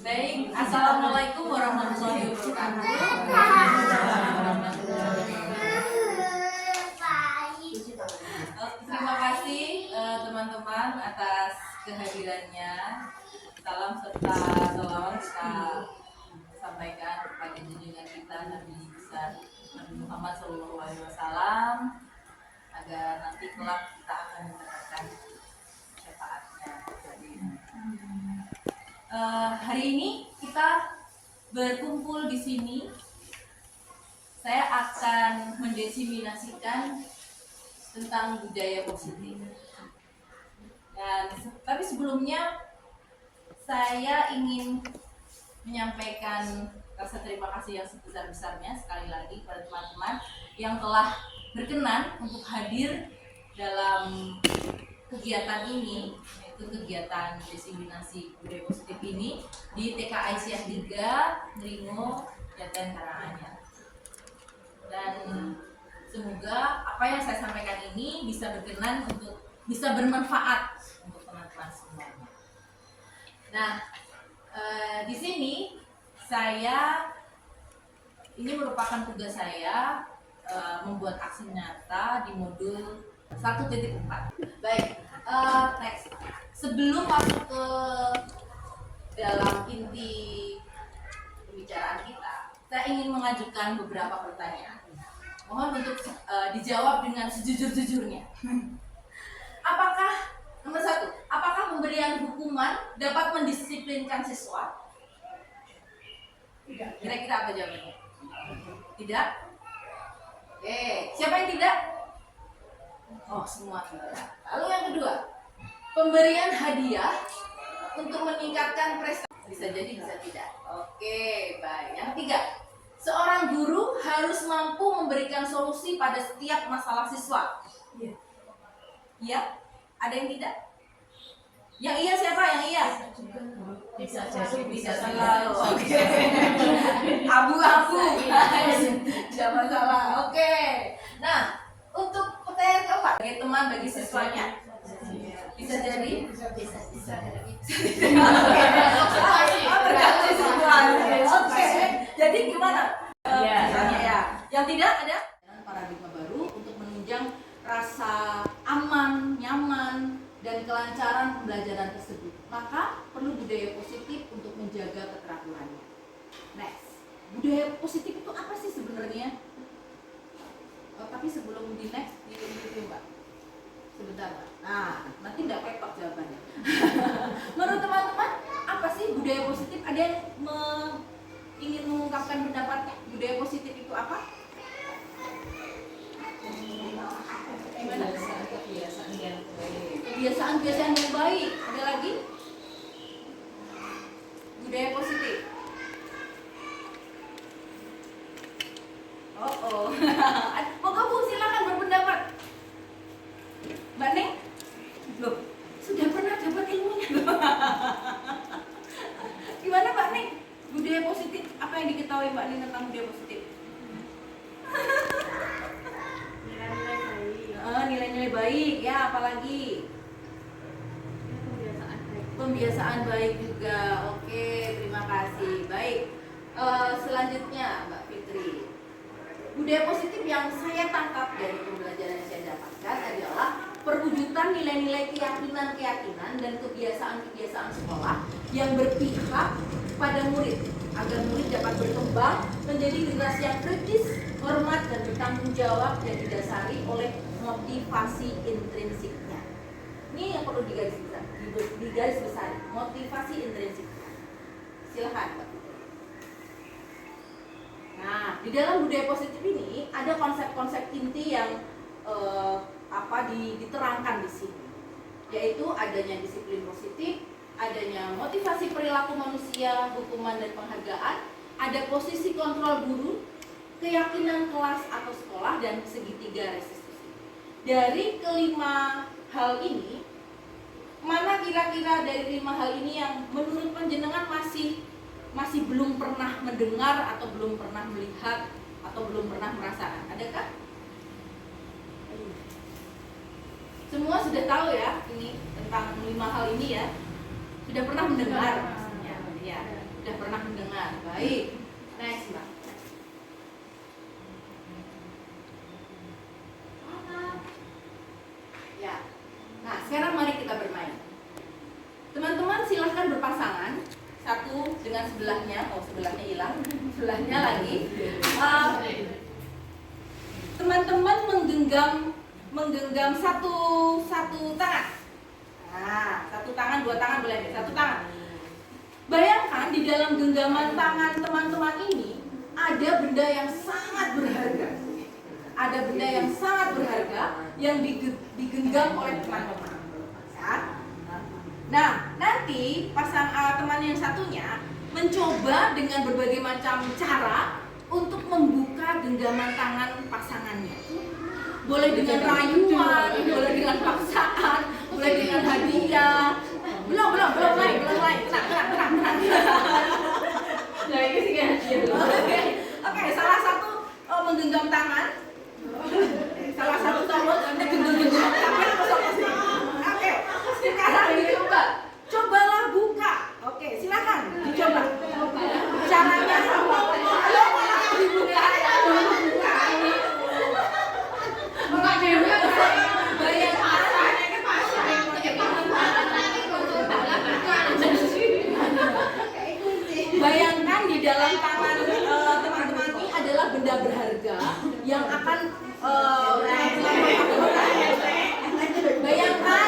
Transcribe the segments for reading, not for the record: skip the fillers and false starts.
Baik, Assalamualaikum warahmatullahi wabarakatuh. Terima kasih teman-teman atas kehadirannya. Salam serta salawat kita sampaikan kepada junjungan kita Nabi besar Nabi Muhammad SAW agar nanti kelak kita akan mendapatkan syafaatnya. Hari ini kita berkumpul di sini. Saya akan mendefinisikan tentang budaya positif. Dan tapi sebelumnya saya ingin menyampaikan rasa terima kasih yang sebesar-besarnya sekali lagi kepada teman-teman yang telah berkenan untuk hadir dalam kegiatan ini, yaitu kegiatan diseminasi budaya positif ini di TK Aisyah 3 Ngelingo, Jaten Karanganyar. Dan semoga apa yang saya sampaikan ini bisa berkenan untuk bisa bermanfaat untuk teman-teman semuanya. Nah, di sini ini merupakan tugas saya membuat aksi nyata di modul 1.4. Baik, next. Sebelum masuk ke dalam inti pembicaraan kita, saya ingin mengajukan beberapa pertanyaan. Mohon untuk dijawab dengan sejujur-jujurnya. Nomor 1, apakah pemberian hukuman dapat mendisiplinkan siswa? Tidak. Kira-kira apa jawabannya? Tidak? Oke, siapa yang tidak? Oh, semua tidak. Lalu yang kedua, pemberian hadiah untuk meningkatkan prestasi. Bisa jadi, bisa tidak. Oke, baik. Yang ketiga, seorang guru harus mampu memberikan solusi pada setiap masalah siswa. Iya. Iya? Ada yang tidak? Yang iya siapa? Yang iya? Bisa selalu. Oke. Abu-abu. Tidak masalah. Oke. Nah, untuk pertanyaan keempat, bagi teman, bagi siswanya, bisa jadi? Bisa. Tergantung siswanya. Oke. Jadi gimana? Ya. Yang tidak ada? Paradigma baru untuk menunjang rasa aman, nyaman, dan kelancaran pembelajaran tersebut. Maka perlu budaya positif untuk menjaga keteraturannya. Next, budaya positif itu apa sih sebenarnya? Tapi sebelum di next, di Mbak. Sebentar, Mbak. Nah, nanti nggak ketok jawabannya. Menurut teman-teman, apa sih budaya positif? Ada yang ingin mengungkapkan pendapatnya? Budaya positif itu apa? Kebiasaan yang baik. Ada lagi? Budaya positif. Moga Bu, silakan berpendapat. Mbak Neng? Loh, sudah pernah dapat ilmunya. Gimana Mbak Neng? Budaya positif, apa yang diketahui Mbak Neng tentang budaya positif? Nilai-nilai baik, ya apalagi? Pembiasaan baik juga. Oke, terima kasih. Baik, selanjutnya Mbak Fitri. Budaya positif yang saya tangkap dari pembelajaran yang saya dapatkan adalah perwujudan nilai-nilai keyakinan dan kebiasaan-kebiasaan sekolah yang berpihak pada murid agar murid dapat berkembang menjadi generasi yang kritis, hormat dan bertanggung jawab dan didasari oleh motivasi intrinsiknya. Ini yang perlu digaris besar, motivasi intrinsiknya. Silakan Mbak. Nah, di dalam budaya positif ini ada konsep-konsep inti yang diterangkan di sini, yaitu adanya disiplin positif, adanya motivasi perilaku manusia, hukuman dan penghargaan, ada posisi kontrol guru, keyakinan kelas atau sekolah, dan segitiga restitusi. Dari kelima hal ini, mana kira-kira dari 5 hal ini yang menurut panjenengan masih belum pernah mendengar atau belum pernah melihat atau belum pernah merasakan? Adakah? Semua sudah tahu ya ini tentang 5 hal ini ya? Sudah pernah mendengar? Ya. dengan sebelahnya, sebelahnya hilang, sebelahnya lagi. Teman-teman menggenggam satu tangan. Nah, satu tangan, dua tangan boleh, satu tangan. Bayangkan di dalam genggaman tangan teman-teman ini ada benda yang sangat berharga. Ada benda yang sangat berharga yang digenggam oleh teman-teman. Ya. Nah, nanti teman yang satunya mencoba dengan berbagai macam cara untuk membuka genggaman tangan pasangannya. Boleh dengan rayuan, boleh dengan paksaan, boleh dengan hadiah. Belum lain. Tenang. Nah, ini sih hadiah. Oke, salah satu menggenggam tangan. Salah satu tombol Anda genggam tangan. Oke, sekarang cobalah buka. Oke, silakan dicoba. Caranya dibuka. Bayangkan di dalam tangan teman-teman ini adalah benda berharga yang akan bayangkan.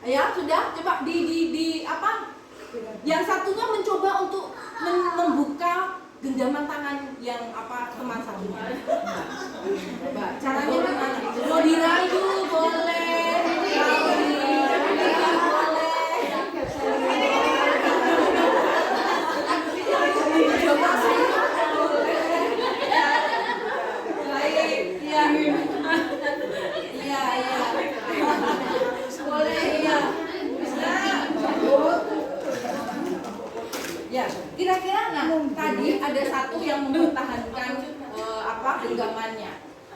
Ya sudah, coba di apa? Yang satunya mencoba untuk membuka genggaman tangan yang teman satunya. Coba caranya gimana? Mau dirayu boleh, coba sih boleh. Baik, iya. Boleh ya. Ya, kira-kira tadi ada satu yang mempertahankan genggamannya.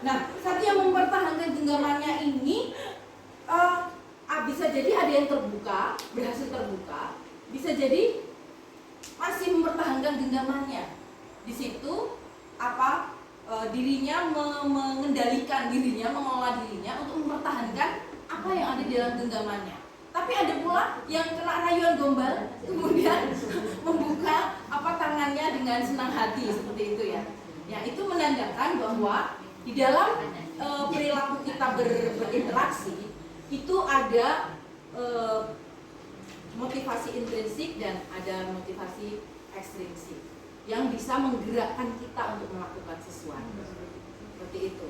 Nah, satu yang mempertahankan genggamannya ini bisa jadi ada yang berhasil terbuka, bisa jadi masih mempertahankan genggamannya. Di situ dirinya mengendalikan dirinya, mengelola dirinya untuk mempertahankan apa yang ada di dalam genggamannya. Tapi ada pula yang kena rayuan gombal, kemudian membuka tangannya dengan senang hati seperti itu ya. Ya, itu menandakan bahwa di dalam perilaku kita berinteraksi itu ada motivasi intrinsik dan ada motivasi ekstrinsik yang bisa menggerakkan kita untuk melakukan sesuatu. Seperti itu.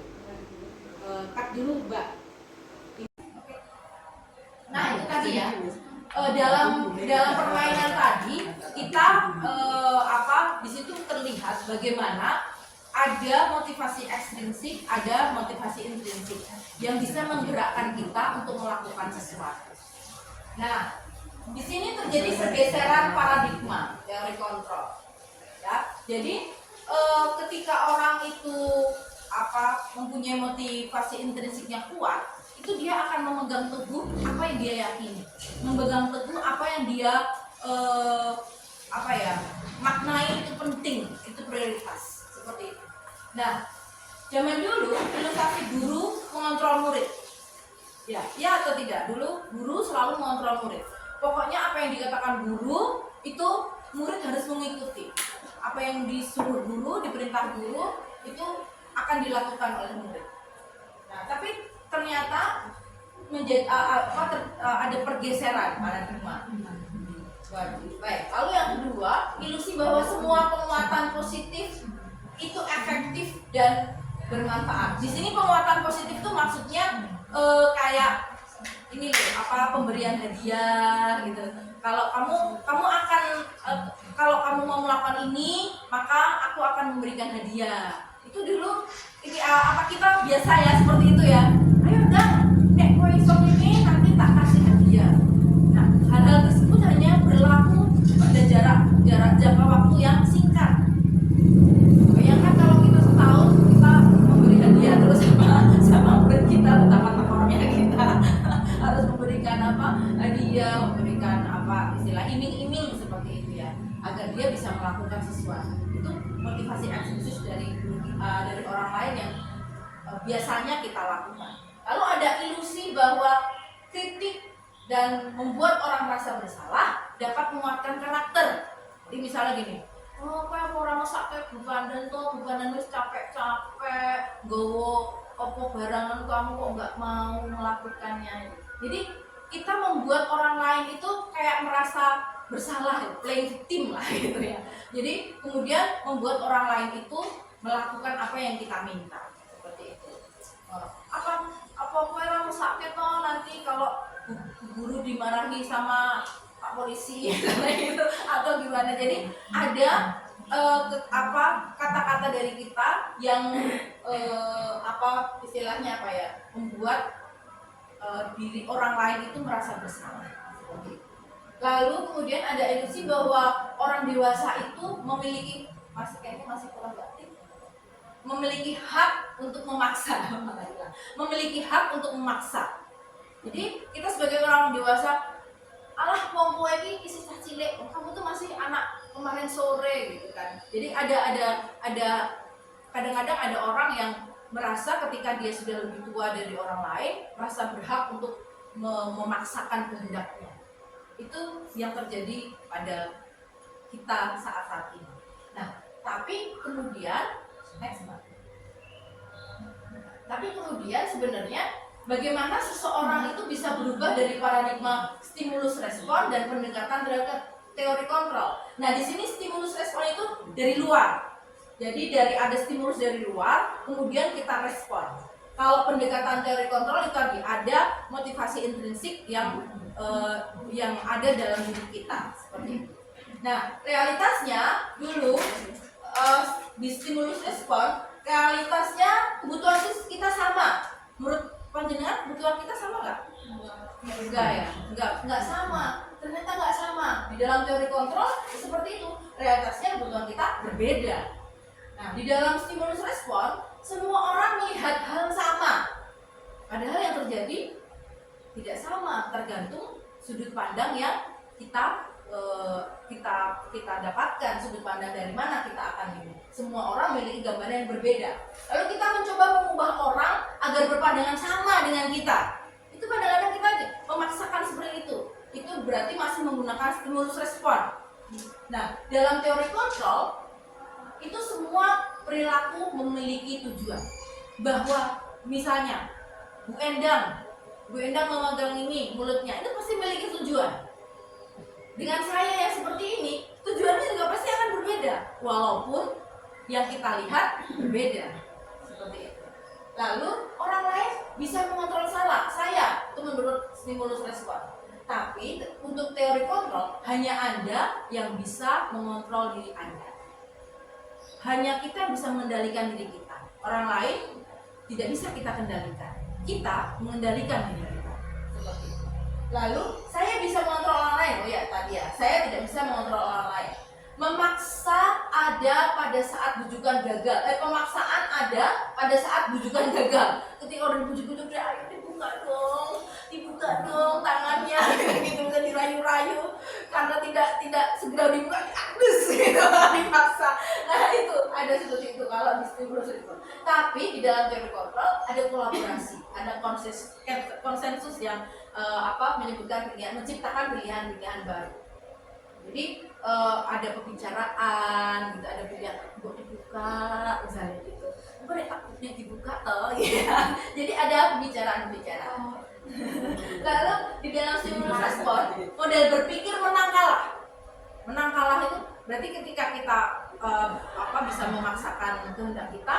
Cut dulu, Mbak. Nah, itu tadi ya. Dalam permainan tadi kita di situ terlihat bagaimana ada motivasi ekstrinsik, ada motivasi intrinsik yang bisa menggerakkan kita untuk melakukan sesuatu. Nah, di sini terjadi pergeseran paradigma teori kontrol. Ya, jadi ketika orang itu mempunyai motivasi intrinsiknya kuat, itu dia akan memegang teguh apa yang dia yakini, memegang teguh apa yang dia maknai itu penting, itu prioritas, seperti itu. Nah, zaman dulu filosofi guru mengontrol murid, ya atau tidak? Dulu guru selalu mengontrol murid. Pokoknya apa yang dikatakan guru itu murid harus mengikuti. Apa yang disuruh guru, diperintah guru itu akan dilakukan oleh murid. Nah, tapi ternyata ada pergeseran paradigma. Baik. Lalu yang kedua, ilusi bahwa semua penguatan positif itu efektif dan bermanfaat. Di sini penguatan positif itu maksudnya kayak ini loh, pemberian hadiah gitu. Kalau kamu akan kalau kamu mau melakukan ini, maka aku akan memberikan hadiah. Itu dulu ini kita biasa ya seperti itu ya. Ayo dong, nek kowe iso ini nanti tak kasih hadiah. Nah, hal-hal tersebut hanya berlaku pada jarak jangka waktu yang singkat. Bayangkan kalau kita setahun kita memberi hadiah terus sama murid kita, betapa tekornya kita harus memberikan hadiah, memberikan istilah iming-iming seperti itu ya, agar dia bisa melakukan sesuatu. Itu motivasi motivasi eksklusif dari orang lain yang biasanya kita lakukan. Lalu ada ilusi bahwa kritik dan membuat orang merasa bersalah dapat menguatkan karakter. Jadi misalnya gini, oh kayak orang sakit bukan wis capek-capek gowo opo barangan kamu kok nggak mau melakukannya. Jadi kita membuat orang lain itu kayak merasa bersalah, playing victim lah gitu ya. Jadi kemudian membuat orang lain itu melakukan apa yang kita minta, seperti itu. Apa kowe kamu sakit toh nanti kalau guru dimarahi sama pak polisi gitu atau gimana. Jadi ada kata-kata dari kita yang istilahnya membuat diri orang lain itu merasa bersalah. Lalu kemudian ada ilusi bahwa orang dewasa itu memiliki memiliki hak untuk memaksa. Memiliki hak untuk memaksa. Jadi kita sebagai orang dewasa, alah wong kowe iki isih cilik, kamu tuh masih anak kemarin sore gitu kan. Jadi ada kadang-kadang ada orang yang merasa ketika dia sudah lebih tua dari orang lain, merasa berhak untuk memaksakan kehendaknya. Itu yang terjadi pada kita saat ini. Nah, tapi kemudian sebenarnya bagaimana seseorang itu bisa berubah dari paradigma stimulus respon dan pendekatan terhadap teori kontrol. Nah, di sini stimulus respon itu dari luar. Jadi ada stimulus dari luar, kemudian kita respon. Kalau pendekatan teori kontrol itu tadi ada motivasi intrinsik yang ada dalam diri kita, seperti itu. Nah, realitasnya dulu di stimulus respon, realitasnya kebutuhan kita sama. Menurut panjenengan kebutuhan kita sama nggak? Enggak ya, enggak sama. Ternyata nggak sama. Di dalam teori kontrol seperti itu, realitasnya kebutuhan kita berbeda. Nah, di dalam stimulus respon, semua orang melihat hal sama. Padahal yang terjadi tidak sama, tergantung sudut pandang yang kita dapatkan, sudut pandang dari mana kita akan hidup. Semua orang memiliki gambaran yang berbeda. Lalu kita mencoba mengubah orang agar berpandangan sama dengan kita. Itu kadang-kadang kita memaksakan seperti itu. Itu berarti masih menggunakan stimulus respon. Nah, dalam teori kontrol itu semua perilaku memiliki tujuan. Bahwa misalnya Bu Endang memegang ini mulutnya, itu pasti memiliki tujuan. Dengan saya yang seperti ini, tujuannya juga pasti akan berbeda, walaupun yang kita lihat berbeda. Seperti itu. Lalu orang lain bisa mengontrol saya, itu menurut stimulus respon. Tapi untuk teori kontrol, hanya Anda yang bisa mengontrol diri Anda. Hanya kita bisa mengendalikan diri kita. Orang lain tidak bisa kita kendalikan. Kita mengendalikan diri kita. Seperti itu. Lalu saya bisa mengontrol orang lain. Oh ya, tadi ya, saya tidak bisa mengontrol orang lain. Memaksa ada pada saat bujukan gagal. Pemaksaan ada pada saat bujukan gagal. Ketika orang bujuk-bujuk dia, ayo dibuka dong tangannya, gitu kan, dirayu-rayu. Karena tidak segera dibuka, diadus gitu, dipaksa. Nah itu ada seperti itu kalau di stimulus itu. Tapi di dalam teori kontrol ada kolaborasi, ada konsensus yang menyebutkan menciptakan pilihan-pilihan baru. Jadi ada pembicaraan, gitu, ada pilihan buat dibuka, misalnya gitu. Boleh takutnya dibuka ya. Jadi ada pembicaraan. Lalu di dalam stimulus respon, model berpikir menang kalah itu berarti ketika kita bisa memaksakan kehendak kita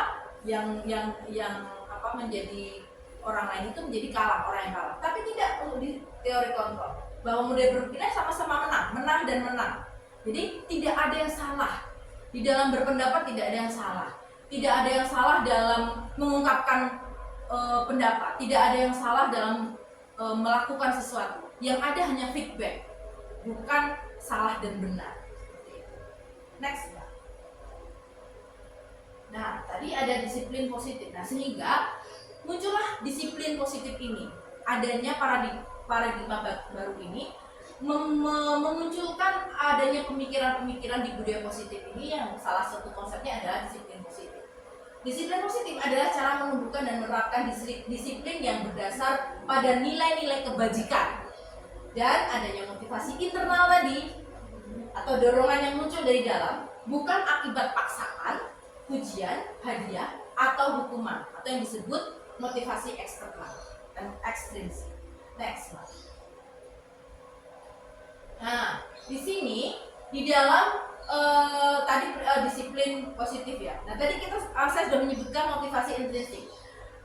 yang menjadi orang lain itu menjadi orang yang kalah. Tapi tidak untuk di teori kontrol, bahwa model berpikir sama-sama menang dan menang. Jadi tidak ada yang salah di dalam berpendapat, tidak ada yang salah. Tidak ada yang salah dalam mengungkapkan pendapat, tidak ada yang salah dalam melakukan sesuatu. Yang ada hanya feedback, bukan salah dan benar. Next. Nah, tadi ada disiplin positif. Nah, sehingga muncullah disiplin positif ini. Adanya paradigma baru ini memunculkan adanya pemikiran-pemikiran di budaya positif ini, yang salah satu konsepnya adalah disiplin positif. Disiplin positif adalah cara menumbuhkan dan menerapkan disiplin yang berdasar pada nilai-nilai kebajikan dan adanya motivasi internal tadi atau dorongan yang muncul dari dalam, bukan akibat paksaan, pujian, hadiah, atau hukuman, atau yang disebut motivasi eksternal dan ekstrinsik. Next. Nah, di sini di dalam disiplin positif ya. Nah, tadi saya sudah menyebutkan motivasi intrinsik.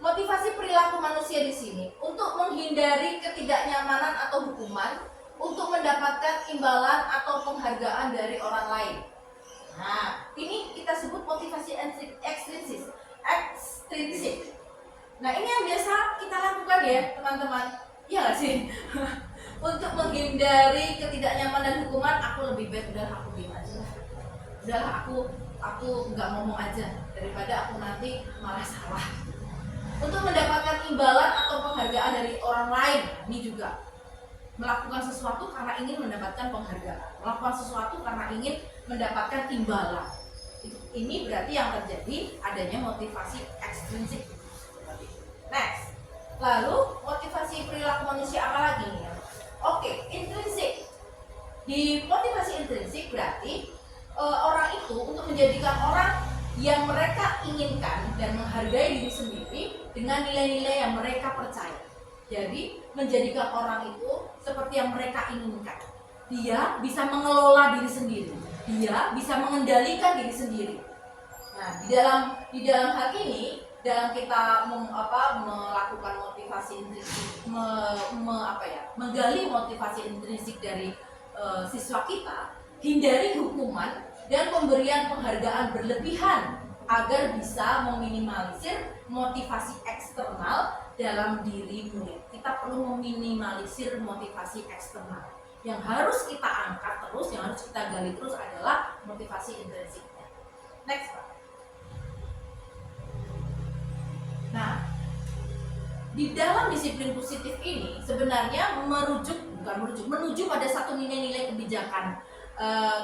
Motivasi perilaku manusia di sini untuk menghindari ketidaknyamanan atau hukuman, untuk mendapatkan imbalan atau penghargaan dari orang lain. Nah, ini kita sebut motivasi ekstrinsik. Nah, ini yang biasa kita lakukan ya, teman-teman. Iya nggak sih? Untuk menghindari ketidaknyamanan hukuman, aku lebih baik udahlah aku diam aja. Udahlah aku nggak ngomong aja daripada aku nanti malah salah. Untuk mendapatkan imbalan atau penghargaan dari orang lain, ini juga melakukan sesuatu karena ingin mendapatkan penghargaan, melakukan sesuatu karena ingin mendapatkan imbalan. Ini berarti yang terjadi adanya motivasi ekstrinsik. Next, lalu motivasi perilaku manusia apa lagi? Oke, intrinsik. Di motivasi intrinsik berarti orang itu untuk menjadikan orang yang mereka inginkan dan menghargai diri sendiri dengan nilai-nilai yang mereka percaya. Jadi menjadikan orang itu seperti yang mereka inginkan. Dia bisa mengelola diri sendiri. Dia bisa mengendalikan diri sendiri. Nah, di dalam hal ini, dalam kita melakukan motivasi intrinsik, menggali motivasi intrinsik dari siswa kita, hindari hukuman dan pemberian penghargaan berlebihan agar bisa meminimalisir motivasi eksternal dalam diri murid. Kita perlu meminimalisir motivasi eksternal. Yang harus kita angkat terus, yang harus kita gali terus adalah motivasi intrinsiknya. Next, Pak. Nah, di dalam disiplin positif ini sebenarnya menuju pada satu nilai-nilai kebijakan,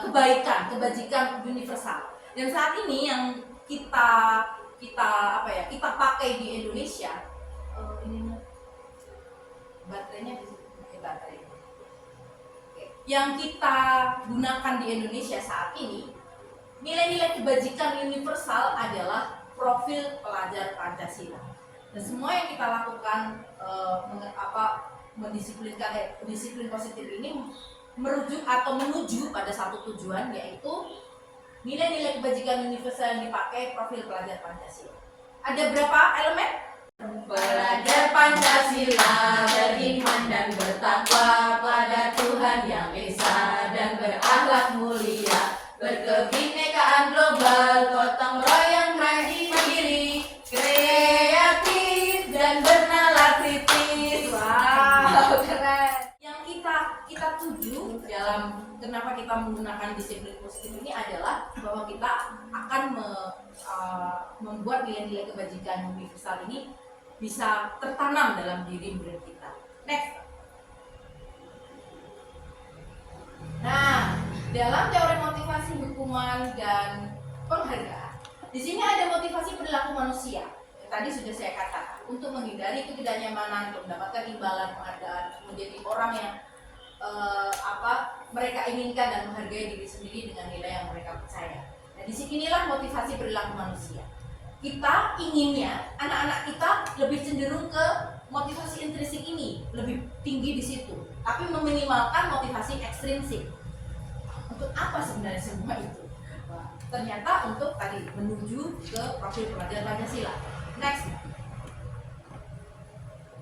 kebaikan, kebajikan universal. Dan saat ini yang kita pakai di Indonesia, ini baterainya di sini, baterai. Yang kita gunakan di Indonesia saat ini, nilai-nilai kebajikan universal adalah profil pelajar Pancasila. Dan semua yang kita lakukan disiplin positif ini menuju pada satu tujuan, yaitu nilai-nilai kebajikan universal yang dipakai profil pelajar Pancasila. Ada berapa elemen? Pelajar Pancasila beriman dan bertakwa pada Tuhan Yang Esa dan berakhlak mulia, berkebinekaan global, gotong royong mandiri, kreatif dan bernalar kritis. Wow, keren. Yang kita tuju dalam kenapa kita menggunakan disiplin positif ini adalah bahwa kita akan membuat nilai-nilai kebajikan universal ini bisa tertanam dalam diri murid kita. Next. Nah, dalam teori motivasi hukuman dan penghargaan, di sini ada motivasi perilaku manusia. Tadi sudah saya katakan, untuk menghindari ketidaknyamanan, untuk mendapatkan imbalan, penghargaan, menjadi orang yang mereka inginkan dan menghargai diri sendiri dengan nilai yang mereka percaya. Nah, disinilah motivasi perilaku manusia. Kita inginnya anak-anak kita lebih cenderung ke motivasi intrinsik ini, lebih tinggi di situ, tapi meminimalkan motivasi ekstrinsik. Untuk apa sebenarnya semua itu? Ternyata untuk tadi menuju ke profil pelajar Pancasila. Next.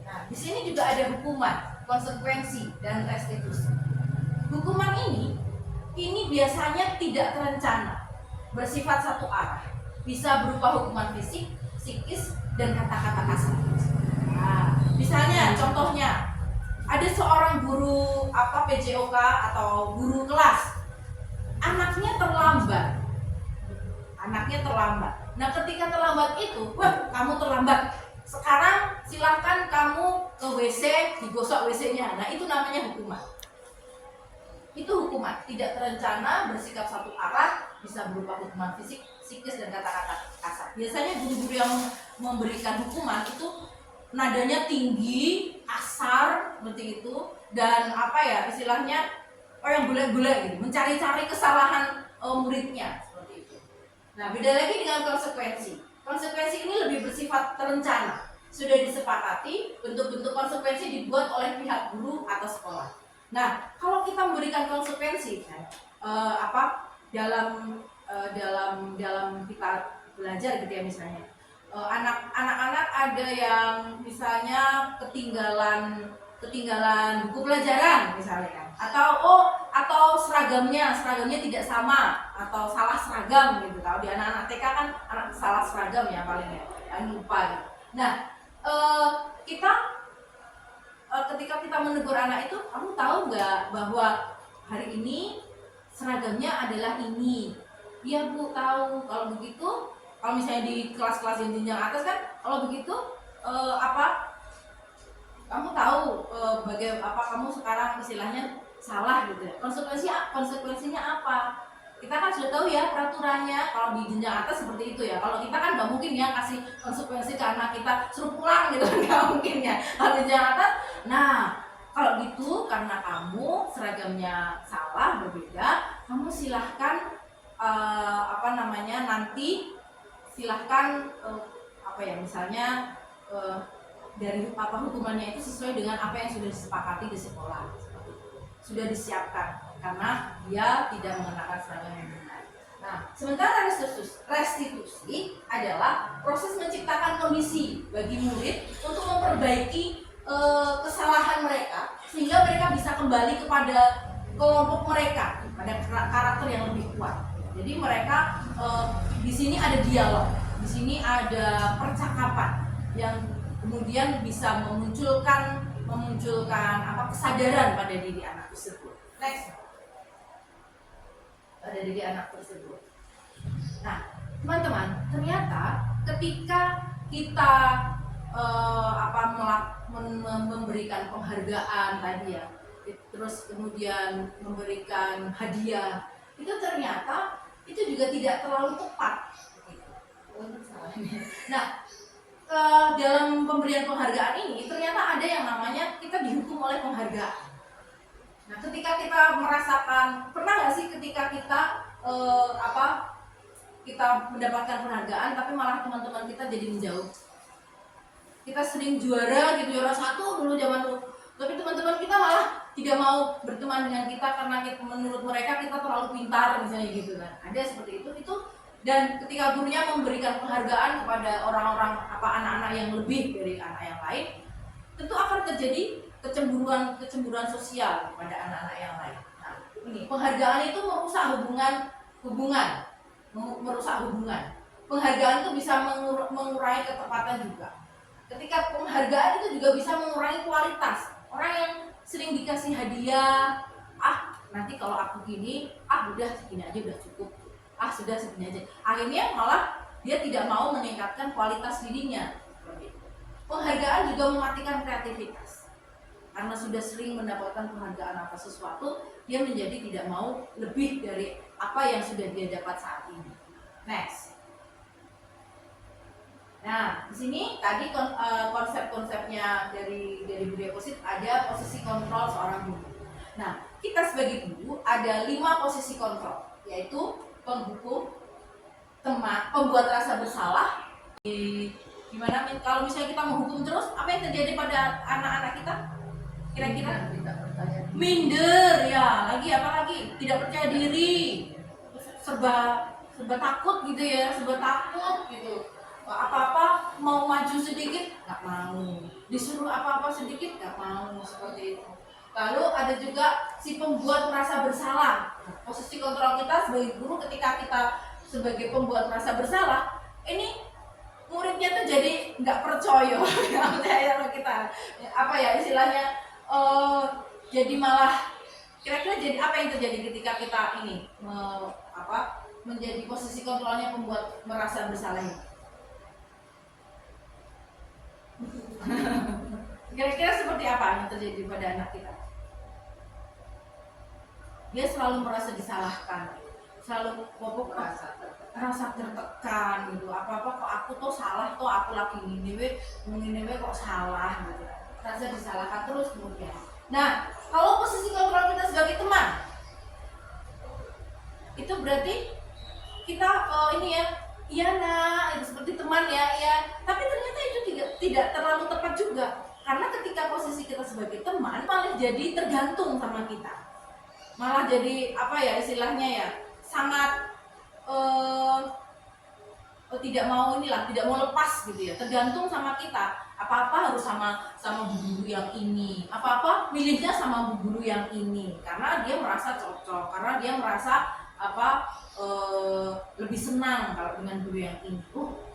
Nah, di sini juga ada hukuman, konsekuensi, dan restitusi. Hukuman ini biasanya tidak terencana, bersifat satu arah. Bisa berupa hukuman fisik, psikis, dan kata-kata kasar. Nah, misalnya contohnya ada seorang guru PJOK atau guru kelas, anaknya terlambat. Nah, ketika terlambat itu, kamu terlambat. Sekarang silahkan kamu ke WC, digosok WC-nya. Nah, itu namanya hukuman. itu hukuman tidak terencana, bersikap satu arah, bisa berupa hukuman fisik, psikis, dan kata-kata kasar. Biasanya guru-guru yang memberikan hukuman itu nadanya tinggi, kasar seperti itu, dan apa ya istilahnya yang bule-bule gitu, mencari-cari kesalahan muridnya seperti itu. Nah, beda lagi dengan konsekuensi. Konsekuensi ini lebih bersifat terencana. Sudah disepakati, bentuk-bentuk konsekuensi dibuat oleh pihak guru atau sekolah. Nah, kalau kita memberikan konsekuensi, kan, dalam kita belajar gitu ya, misalnya anak-anak ada yang misalnya ketinggalan buku pelajaran misalnya, kan, atau seragamnya tidak sama atau salah seragam gitu. Kalau di anak-anak TK kan anak salah seragam ya paling ya, yang lupa gitu. Nah, ketika kita menegur anak itu, kamu tahu nggak bahwa hari ini seragamnya adalah ini? Iya Bu, tahu. Kalau begitu, kalau misalnya di kelas-kelas yang jenjang atas kan, kalau begitu kamu tahu kamu sekarang istilahnya salah gitu ya. Konsekuensinya apa? Kita kan sudah tahu ya peraturannya. Kalau di jenjang atas seperti itu ya. Kalau kita kan nggak mungkin ya kasih konsekuensi karena kita suruh pulang gitu, nggak mungkin ya. Kalau di jenjang atas, nah kalau gitu karena kamu seragamnya salah berbeda, kamu silahkan nanti silahkan misalnya dari hukumannya itu sesuai dengan apa yang sudah disepakati di sekolah. Sudah disiapkan karena dia tidak mengenakan seragam yang benar. Nah, sementara restitusi adalah proses menciptakan kondisi bagi murid untuk memperbaiki kesalahan mereka sehingga mereka bisa kembali kepada kelompok mereka, pada karakter yang lebih kuat. Jadi mereka di sini ada dialog, di sini ada percakapan yang kemudian bisa memunculkan kesadaran pada diri anak tersebut. Next, pada diri anak tersebut. Nah, teman-teman, ternyata ketika kita memberikan penghargaan tadi ya, terus kemudian memberikan hadiah, itu ternyata itu juga tidak terlalu tepat. Nah, dalam pemberian penghargaan ini ternyata ada yang namanya kita dihukum oleh penghargaan. Nah, ketika kita merasakan, pernah nggak sih ketika kita kita mendapatkan penghargaan tapi malah teman-teman kita jadi menjauh? Kita sering juara satu dulu zaman dulu, tapi teman-teman kita malah tidak mau berteman dengan kita karena menurut mereka kita terlalu pintar misalnya gitu kan. Ada seperti itu. Dan ketika gurunya memberikan penghargaan kepada orang-orang anak-anak yang lebih dari anak yang lain, tentu akan terjadi kecemburuan sosial kepada anak-anak yang lain. Nah, ini penghargaan itu merusak hubungan. Penghargaan itu bisa mengurangi ketepatan juga. Ketika penghargaan itu juga bisa mengurangi kualitas. Orang yang sering dikasih hadiah, nanti kalau aku gini, udah segini aja udah cukup. Sudah segini aja. Akhirnya malah dia tidak mau meningkatkan kualitas dirinya. Penghargaan juga mematikan kreativitas. Karena sudah sering mendapatkan penghargaan atas sesuatu, dia menjadi tidak mau lebih dari apa yang sudah dia dapat saat ini. Next. Nah, di sini tadi konsep-konsepnya dari budaya positif ada posisi kontrol seorang guru. Nah, kita sebagai guru ada 5 posisi kontrol, yaitu penghukum, pembuat rasa bersalah. Gimana kalau misalnya kita menghukum terus, apa yang terjadi pada anak-anak kita? Kira-kira minder ya, apalagi tidak percaya diri, serba takut gitu ya, apa-apa mau maju sedikit nggak mau, disuruh apa-apa sedikit nggak mau, seperti itu. Lalu ada juga si pembuat merasa bersalah. Posisi kontrol kita sebagai guru ketika kita sebagai pembuat merasa bersalah, ini muridnya tuh jadi nggak percaya sama kita. Istilahnya jadi malah kira-kira jadi apa yang terjadi ketika kita ini menjadi posisi kontrolnya pembuat merasa bersalah ini? Kira-kira seperti apa yang terjadi pada anak kita? Dia selalu merasa disalahkan, selalu pokok rasa tertekan gitu. Apa-apa kok aku tuh salah, tuh aku lagi ngene kok salah gitu. Rasa disalahkan terus kemudian. Nah, kalau posisi kontrol kita sebagai teman, itu berarti kita ini ya, iya nak, itu seperti teman ya, ya. Tapi ternyata itu tidak terlalu tepat juga, karena ketika posisi kita sebagai teman malah jadi tergantung sama kita, malah jadi apa ya istilahnya ya, sangat tidak mau tidak mau lepas gitu ya, tergantung sama kita. Apa-apa harus sama bu guru yang ini, apa-apa milihnya sama bu guru yang ini, karena dia merasa cocok, karena dia merasa lebih senang kalau dengan guru yang ini.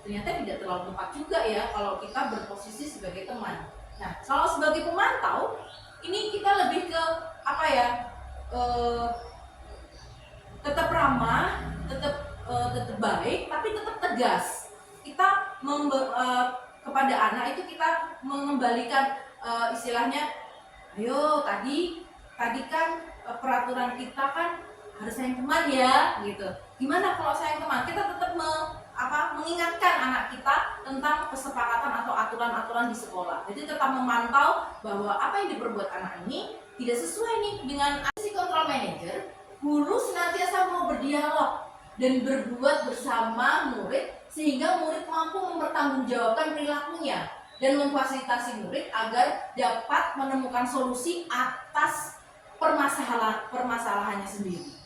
Ternyata tidak terlalu tepat juga ya kalau kita berposisi sebagai teman. Nah, kalau sebagai pemantau, ini kita lebih ke apa ya? Tetap ramah, tetap baik, tapi tetap tegas. Kita kepada anak itu kita mengembalikan istilahnya, ayo tadi kan peraturan kita kan harus sayang teman ya, gitu. Gimana kalau sayang teman? Kita tetap mengingatkan anak kita tentang kesepakatan atau aturan-aturan di sekolah. Jadi tetap memantau bahwa apa yang diperbuat anak ini tidak sesuai nih dengan si control manager. Guru senantiasa mau berdialog dan berbuat bersama murid sehingga murid mampu mempertanggungjawabkan perilakunya dan memfasilitasi murid agar dapat menemukan solusi atas permasalahannya sendiri.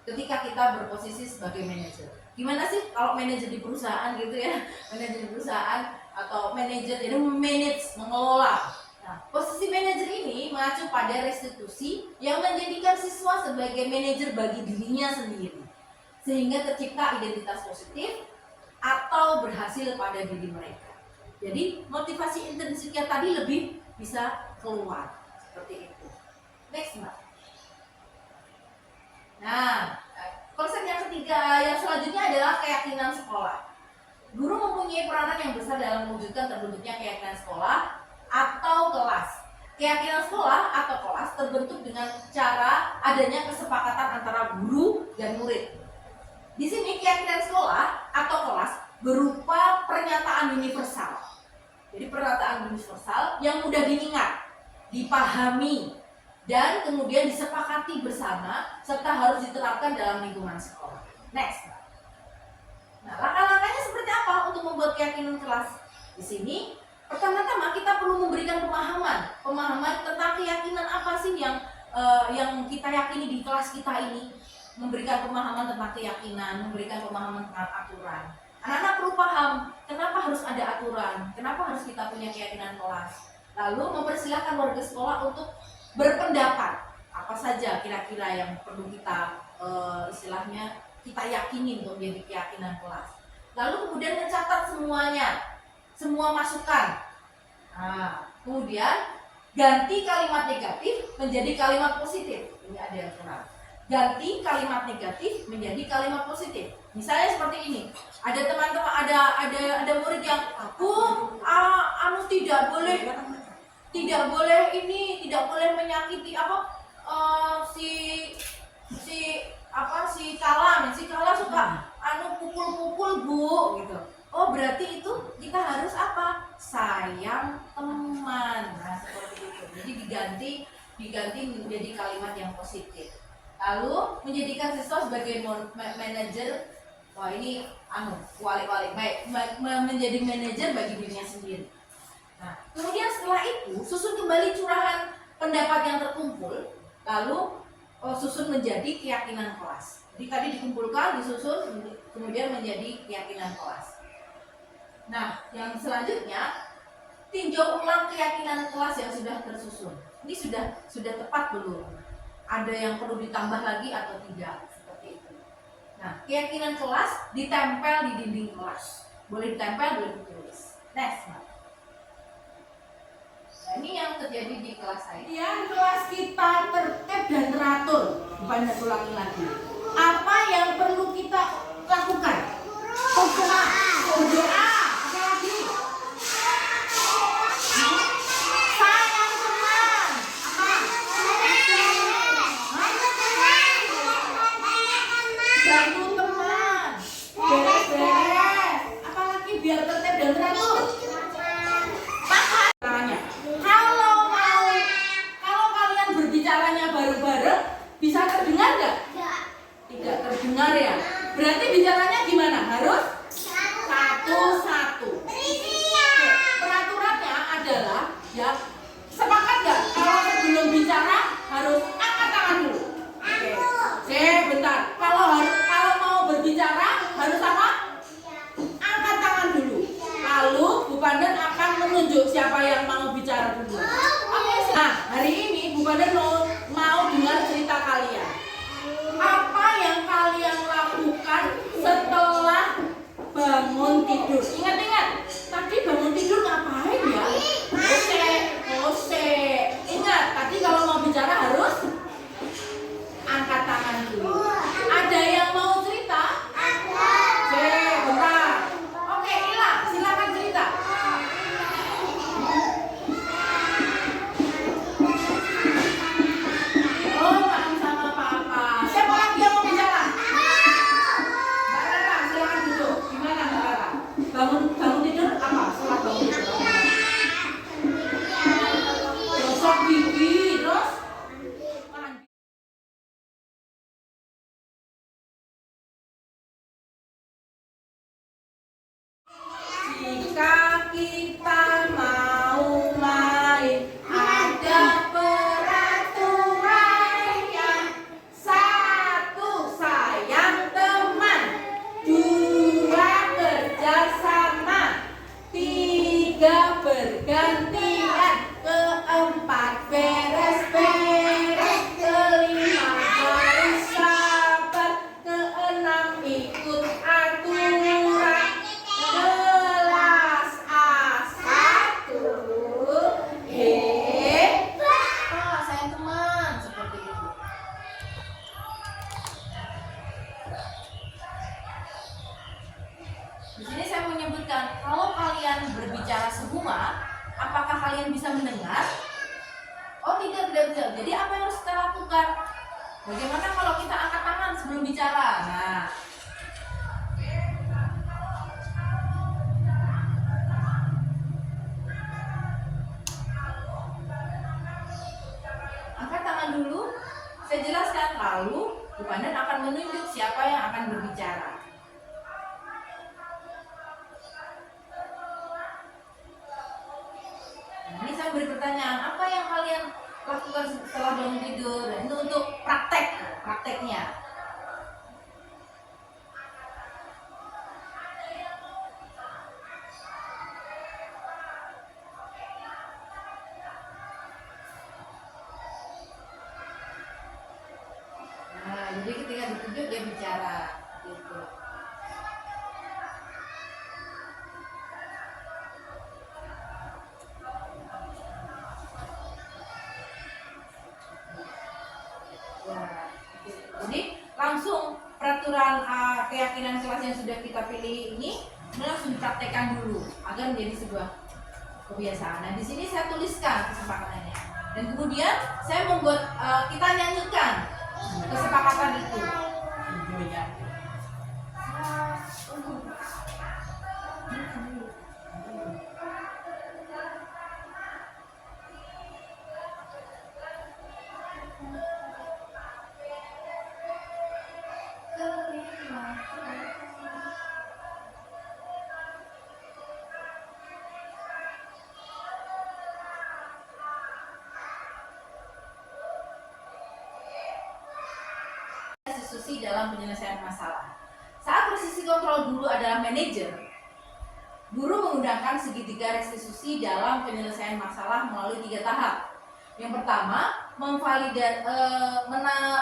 Ketika kita berposisi sebagai manajer, gimana sih kalau manajer di perusahaan gitu ya, manajer di perusahaan atau manajer jadi mengelola. Nah, posisi manajer ini mengacu pada restitusi yang menjadikan siswa sebagai manajer bagi dirinya sendiri, sehingga tercipta identitas positif atau berhasil pada diri mereka. Jadi motivasi intrinsiknya tadi lebih bisa keluar seperti itu. Next, Mbak. Nah, konsep yang ketiga, yang selanjutnya adalah keyakinan sekolah. Guru mempunyai peranan yang besar dalam mewujudkan terbentuknya keyakinan sekolah atau kelas. Keyakinan sekolah atau kelas terbentuk dengan cara adanya kesepakatan antara guru dan murid. Di sini keyakinan sekolah atau kelas berupa pernyataan universal. Jadi pernyataan universal yang mudah diingat, dipahami, dan kemudian disepakati bersama serta harus diterapkan dalam lingkungan sekolah. Next. Nah, langkah-langkahnya seperti apa untuk membuat keyakinan kelas? Di sini pertama-tama kita perlu memberikan pemahaman tentang keyakinan apa sih yang kita yakini di kelas kita ini. Memberikan pemahaman tentang keyakinan, memberikan pemahaman tentang aturan. Anak-anak perlu paham kenapa harus ada aturan, kenapa harus kita punya keyakinan kelas. Lalu mempersilahkan warga sekolah untuk berpendapat apa saja kira-kira yang perlu kita istilahnya kita yakini untuk menjadi keyakinan kelas. Lalu kemudian mencatat semuanya, semua masukan. Nah, kemudian ganti kalimat negatif menjadi kalimat positif. Ini ada yang kurang. Ganti kalimat negatif menjadi kalimat positif. Misalnya seperti ini. Ada teman-teman, ada murid yang tidak boleh menyakiti si Kala suka pukul-pukul Bu gitu. Oh, berarti itu kita harus sayang teman. Nah, seperti itu. Jadi diganti menjadi kalimat yang positif. Lalu menjadikan siswa sebagai manajer. Wah, ini kuali-kuali baik, menjadi manajer bagi dirinya sendiri. Nah, kemudian setelah itu susun kembali curahan pendapat yang terkumpul, lalu susun menjadi keyakinan kelas. Jadi tadi dikumpulkan, disusun, kemudian menjadi keyakinan kelas. Nah, yang selanjutnya tinjau ulang keyakinan kelas yang sudah tersusun. Ini sudah tepat belum? Ada yang perlu ditambah lagi atau tidak? Seperti itu. Nah, keyakinan kelas ditempel di dinding kelas. Boleh ditempel, boleh ditulis. Next, Mbak. Nah, ini yang terjadi di kelas saya. Yang kelas kita tertib dan teratur. Bukan ulangi lagi. Apa yang perlu kita lakukan? Berdoa. Apa lagi? Sayang teman. Apa? tidur. Ingat-ingat, tadi bangun tidur ngapain ya? Ose. Ingat, tadi kalau mau bicara harus angkat tangan dulu. Ada yang mau cerita? Bentar. Oke, Ila, silakan cerita. Oh, main sama papa. Siapa lagi yang mau bicara? Mbak Rara, silakan duduk. Gimana Mbak Rara? Bangun tidur apa? Setelah bangun tidur. Gosok gigi, terus jika kita mau main, ada peraturannya. 1, sayang teman. 2, kerjasama. 3, bergantian. 4, beres-beres. 5, harus sabar. 6, ikut aturan. Kelas A1 hebat. Sayang teman, seperti itu. Di sini saya menyebutkan, kalau kalian berbicara semua, apakah kalian bisa mendengar? Oh, tidak bisa. Jadi apa yang harus kita lakukan? Bagaimana kalau kita angkat tangan sebelum bicara? Nah, angkat tangan dulu, saya jelaskan, lalu komandan akan menunjuk siapa yang akan berbicara. Nah, ini saya beri pertanyaan, apa yang kalian lakukan setelah bangun tidur? Dan itu untuk prakteknya. Nah, jadi ketika ditunjuk dia bicara, gitu. Ya, jadi langsung peraturan keyakinan kelas yang sudah kita pilih ini langsung dipraktekkan dulu agar menjadi sebuah kebiasaan. Nah, di sini saya tuliskan kesepakatannya, dan kemudian saya membuat kita nyanyikan kesepakatan itu. Restitusi dalam penyelesaian masalah. Saat posisi kontrol guru adalah manajer, guru menggunakan segitiga restitusi dalam penyelesaian masalah melalui 3 tahap. Yang pertama,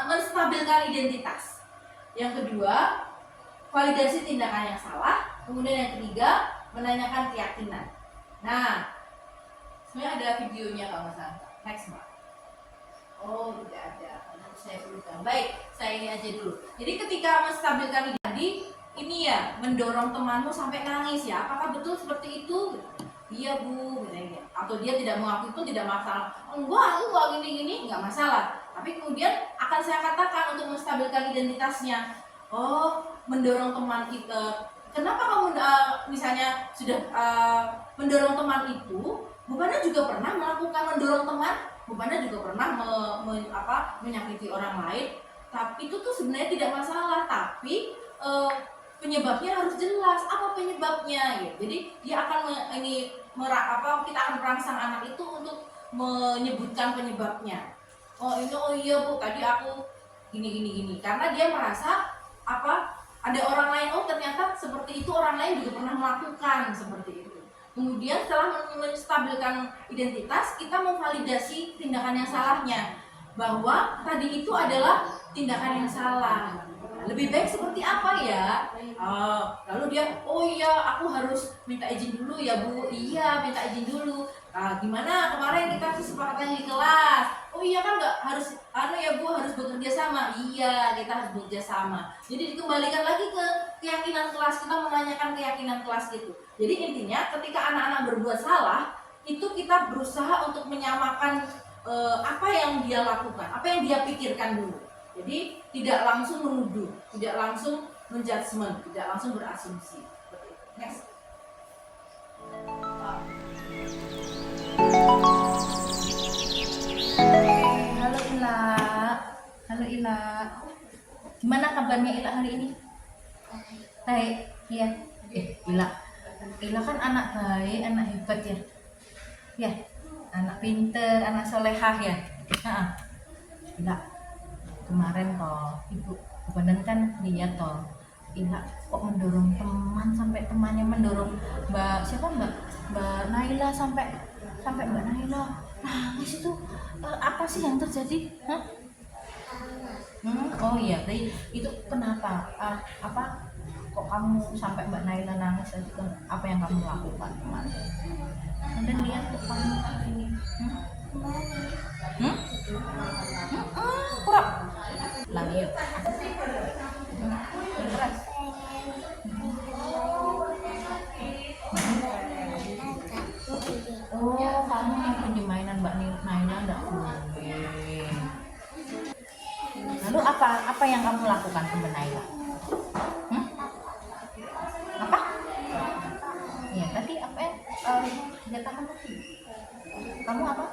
menstabilkan identitas. Yang kedua, validasi tindakan yang salah. Kemudian yang ketiga, menanyakan keyakinan. Nah, sebenarnya ada videonya kalau Mas Anta. Next, Mbak. Oh, tidak ada. Saya sebutkan. Baik, saya ini aja dulu. Jadi ketika menstabilkan tadi, ini ya mendorong temanmu sampai nangis ya. Apakah betul seperti itu? Iya Bu, misalnya. Atau dia tidak mengakui pun tidak masalah. Enggak gini enggak masalah. Tapi kemudian akan saya katakan untuk menstabilkan identitasnya. Oh, mendorong teman kita. Kenapa kamu misalnya sudah mendorong teman itu? Bukannya juga pernah melakukan mendorong teman? Bukannya juga pernah menyakiti orang lain, tapi itu tuh sebenarnya tidak masalah, tapi penyebabnya harus jelas. Apa penyebabnya? Ya. Jadi dia akan kita akan merangsang anak itu untuk menyebutkan penyebabnya. Oh iya Bu, tadi aku gini, karena dia merasa ada orang lain, oh ternyata seperti itu, orang lain juga pernah melakukan seperti itu. Kemudian setelah menstabilkan identitas, kita memvalidasi tindakan yang salahnya, bahwa tadi itu adalah tindakan yang salah. Lebih baik seperti apa ya? Lalu dia, oh iya aku harus minta izin dulu ya Bu. Iya minta izin dulu. Gimana kemarin kita kesepakatan di kelas? Oh iya kan nggak harus, ya Bu harus bekerja sama. Iya kita harus bekerja sama. Jadi dikembalikan lagi ke keyakinan kelas, kita menanyakan keyakinan kelas gitu. Jadi intinya ketika anak-anak berbuat salah, itu kita berusaha untuk menyamakan apa yang dia lakukan, apa yang dia pikirkan dulu. Jadi tidak langsung menuduh, tidak langsung menjudgment, tidak langsung berasumsi. Next. Halo Ila, halo Ila. Gimana kabarnya Ila hari ini? Baik, iya. Ila kan anak baik, anak hebat ya. Ya, anak pinter, anak solehah ya. Ila, kemarin toh ibu bener kan lihat toh Ila kok mendorong teman sampai temannya mendorong Mbak Naila sampai Mbak Naila nangis itu. Apa sih yang terjadi? Oh iya, tadi itu kenapa? Apa kok kamu sampai Mbak Naila nangis? Apa yang kamu lakukan kemarin? Dan lihat kok kamu ini. Kurang langit. Oh, kamu yang pinjam mainan Mbak Naila enggak boleh. Lalu apa yang kamu lakukan ke Mbak Naila? Apa? Ya tadi apa ya? Nyatakan tadi. Kamu apa?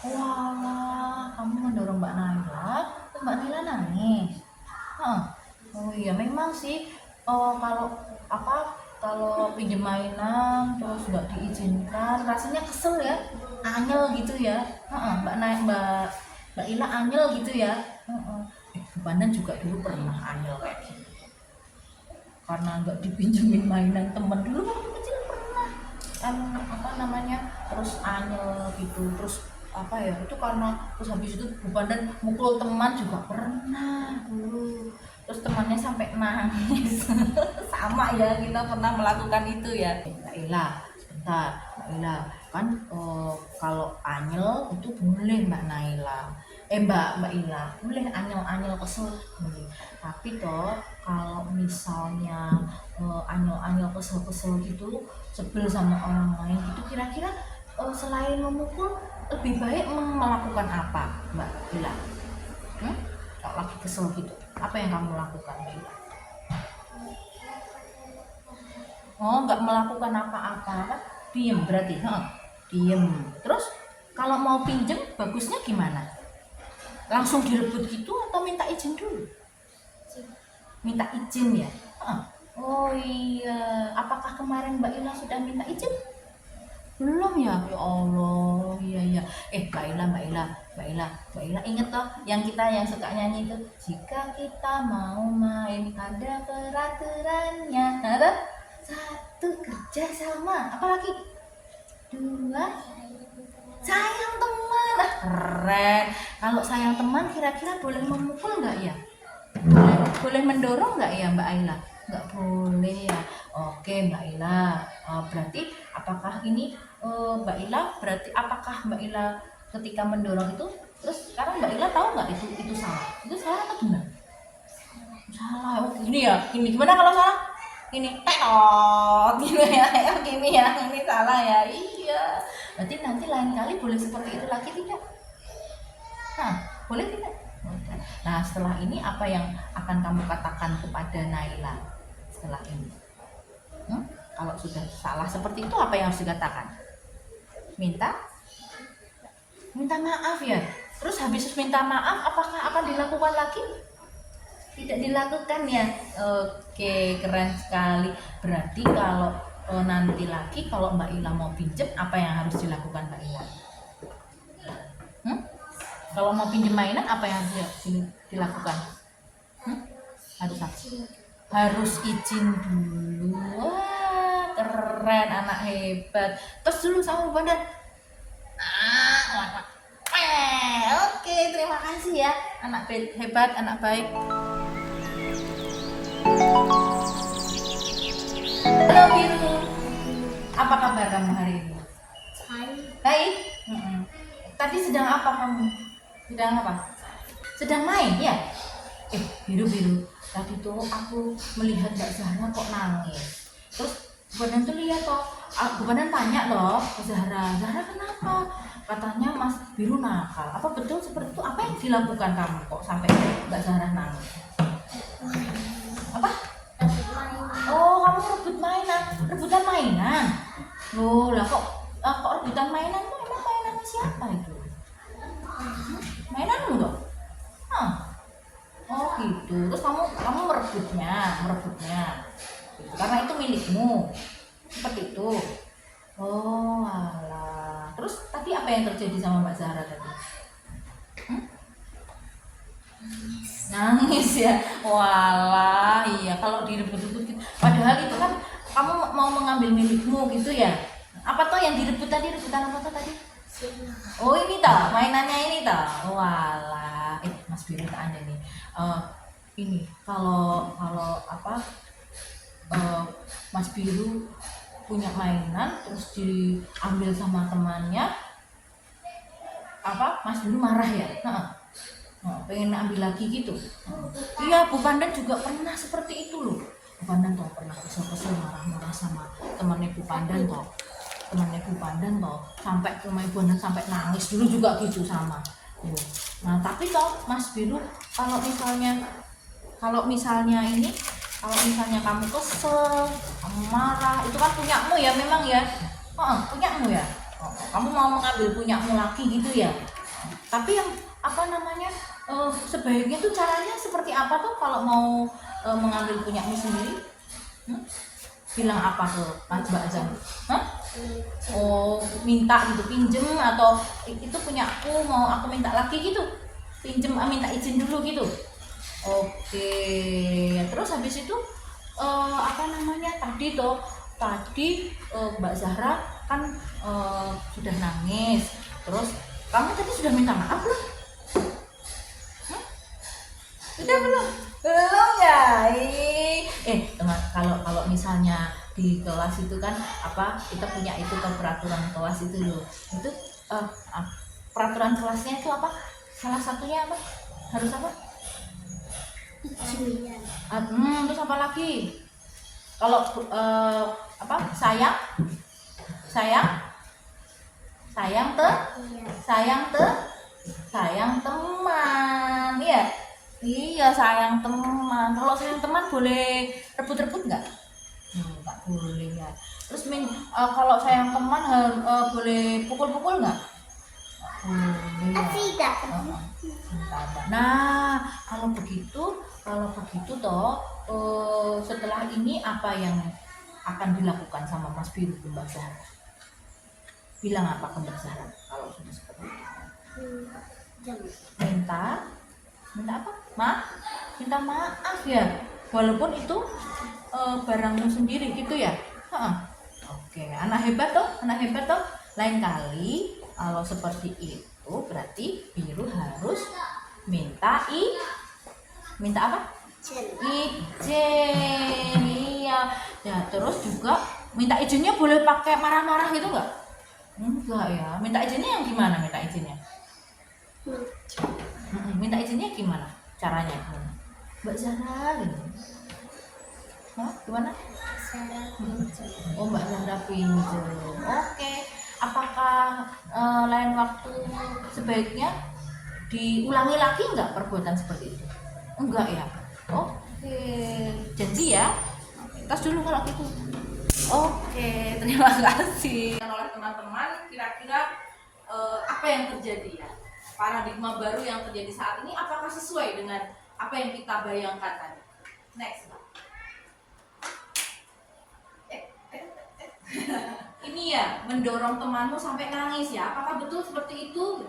Wah, kamu mendorong Mbak Naila, Mbak Naila nangis. Oh iya, memang sih. Kalau pinjam mainan terus nggak diizinkan, rasanya kesel ya, anyel gitu ya. Mbak Ila anyel gitu ya. Bandan juga dulu pernah anyel kayak gitu, karena nggak dipinjemin mainan temen dulu waktu kecil pernah terus anyel gitu, terus itu karena terus habis itu Bandan mukul teman juga pernah dulu, terus temannya sampai nangis. Sama ya, kita pernah melakukan itu ya. Mbak Ila, sebentar Mbak Ila kan kalau anyel itu boleh Mbak Naila, Mbak Ila boleh anyel kesel boleh, tapi toh kalau misalnya anyel kesel gitu, sebel sama orang lain itu, kira-kira selain memukul lebih baik melakukan apa Mbak Ila? Kalau lagi kesel gitu, apa yang kamu lakukan Mbak Ila? Oh, nggak melakukan apa-apa, diem berarti. Diem. Terus kalau mau pinjem bagusnya gimana? Langsung direbut gitu atau minta izin dulu? Minta izin ya. Oh iya, apakah kemarin Mbak Ila sudah minta izin? Belum ya? Ya Allah, iya. Mbak Ila inget toh yang suka nyanyi itu, jika kita mau main ada peraturannya. Satu, kerja sama, apalagi? Dua, sayang teman. Keren. Kalau sayang teman kira-kira boleh memukul nggak ya? Boleh mendorong nggak ya Mbak Ila? Nggak boleh ya. Oke Mbak Ila, berarti apakah ini Mbak Ila, apakah Mbak Ila ketika mendorong itu, terus sekarang Mbak Ila tahu nggak itu salah? Itu salah atau gimana? Salah. Oh gini ya, gimana kalau salah? Ini gitu ya, gini ya, ini salah ya. Iya, berarti nanti lain kali boleh seperti itu lagi tidak? Boleh tidak? Nah setelah ini apa yang akan kamu katakan kepada Naila setelah ini? Kalau sudah salah seperti itu, apa yang harus dikatakan? Minta maaf ya. Terus habis minta maaf, apakah akan dilakukan lagi? Tidak dilakukan ya. Oke, keren sekali. Berarti kalau nanti lagi kalau Mbak Ila mau pinjam, apa yang harus dilakukan Mbak Ila? Kalau mau pinjam mainan, apa yang harus dilakukan? Harus izin dulu. Wah, keren, anak hebat. Terus dulu sama Bandan. Oke, terima kasih ya, anak hebat, anak baik. Halo Biru, apa kabar kamu hari ini? Baik. Tadi sedang apa kamu? Sedang apa? Sedang main ya? Biru. Tadi tuh aku melihat Mbak Zahra kok nangis. Terus Bupanan tuh lihat toh, Bupanan tanya loh ke Zahra kenapa? Katanya Mas Biru nakal. Apa betul seperti itu? Apa yang dilakukan kamu kok sampai Mbak Zahra nangis? Apa? Oh, kamu rebutan mainan. Loh, lah kok rebutan mainan tuh emang mainannya siapa itu? Mainanmu dong? Hah? Oh gitu. Terus kamu merebutnya. Gitu. Karena itu milikmu. Seperti itu. Oh, alah. Terus tadi apa yang terjadi sama Mbak Zahra tadi? Nangis ya. Walah, iya kalau direbut-rebut gitu. Padahal itu kan kamu mau mengambil milikmu gitu ya. Apa toh yang direbut tadi? Rebutan apa toh tadi? Oh ini toh, mainannya ini toh. Walah, Mas Biru tanya nih. Ini kalau apa? Mas Biru punya mainan terus diambil sama temannya, apa Mas Biru marah ya? Pengen ambil lagi gitu. Iya, Bu Pandan juga pernah seperti itu loh. Bu Pandan toh pernah kesel-kesel marah-marah sama temannya Bu Pandan toh. Sampai ke rumah Ibu Pandan sampai nangis dulu juga gitu sama. Nah, tapi toh Mas Biru kalau misalnya kamu kesel, kamu marah, itu kan punyamu ya memang ya. Punyamu ya. Kamu mau mengambil punyamu lagi gitu ya. Tapi yang apa namanya sebaiknya tuh caranya seperti apa tuh kalau mau mengambil punyamu sendiri? Bilang apa tuh Mbak Azam? Oh, minta gitu, pinjem atau itu punyaku mau aku minta lagi gitu, pinjem minta izin dulu gitu. Oke, terus habis itu apa namanya tadi Mbak Zahra kan sudah nangis, terus kamu tadi sudah minta maaf belum? Sudah belum? Belum ya? Teman, kalau misalnya di kelas itu kan apa kita punya itu kan peraturan kelas itu loh. Itu peraturan kelasnya itu apa? Salah satunya apa? Harus apa? Terus apa lagi? Kalau apa? Sayang teman ya. Iya, sayang teman. Kalau sayang teman boleh rebut-rebut nggak? Nggak boleh ya. Terus kalau sayang teman boleh pukul-pukul nggak? Boleh ya. Nah, kalau begitu toh setelah ini apa yang akan dilakukan sama Mas Biru ke Mbak Zahra? Bilang apa ke Mbak Zahra kalau sudah seperti itu? Minta apa? Minta maaf ya, walaupun itu barangmu sendiri gitu ya. Oke, anak hebat toh. Lain kali kalau seperti itu berarti Biru harus minta apa? Izin. Iya. Ya, terus juga minta izinnya boleh pakai marah-marah gitu nggak? Enggak ya. Minta izinnya yang gimana? Minta izinnya gimana caranya? Mbak Zahra gitu. Gimana? Oh, Mbak Zahra pinjam. Oke. Apakah lain waktu sebaiknya diulangi lagi nggak perbuatan seperti itu? Enggak ya. Oke. Janji ya. Tas dulu kalau gitu. Oke, terima kasih. Oleh teman-teman, kira-kira apa yang terjadi ya? Paradigma baru yang terjadi saat ini apakah sesuai dengan apa yang kita bayangkan tadi? Next. Ini ya, mendorong temanmu sampai nangis ya. Apakah betul seperti itu?